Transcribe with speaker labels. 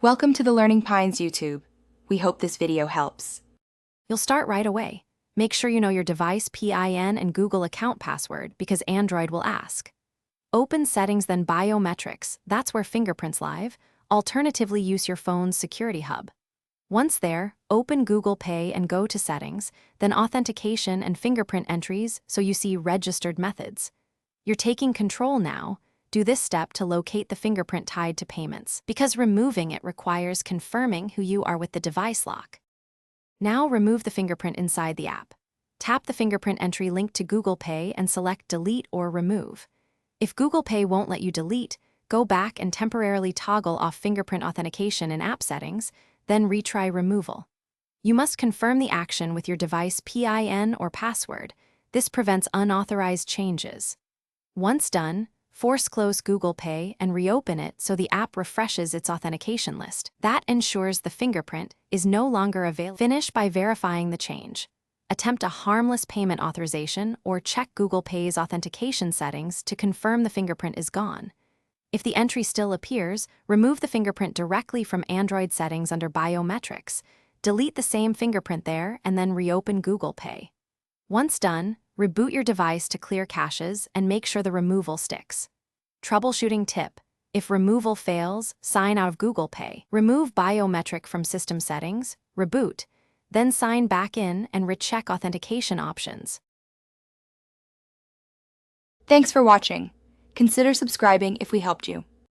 Speaker 1: Welcome to the Learning Pines YouTube. We hope this video helps.
Speaker 2: You'll start right away. Make sure you know your device PIN and Google account password because Android will ask. Open Settings, then Biometrics. That's where fingerprints live. Alternatively, use your phone's security hub. Once there, open Google Pay and go to Settings, then Authentication and Fingerprint Entries so you see Registered Methods. You're taking control now. Do this step to locate the fingerprint tied to payments, because removing it requires confirming who you are with the device lock. Now remove the fingerprint inside the app. Tap the fingerprint entry linked to Google Pay and select Delete or Remove. If Google Pay won't let you delete, go back and temporarily toggle off fingerprint authentication in app settings, then retry removal. You must confirm the action with your device PIN or password. This prevents unauthorized changes. Once done, force close Google Pay and reopen it so the app refreshes its authentication list. That ensures the fingerprint is no longer available. Finish by verifying the change. Attempt a harmless payment authorization or check Google Pay's authentication settings to confirm the fingerprint is gone. If the entry still appears, remove the fingerprint directly from Android settings under Biometrics. Delete the same fingerprint there and then reopen Google Pay. Once done, reboot your device to clear caches and make sure the removal sticks. Troubleshooting tip: if removal fails, sign out of Google Pay. Remove biometric from system settings, reboot, then sign back in and recheck authentication options.
Speaker 1: Thanks for watching. Consider subscribing if we helped you.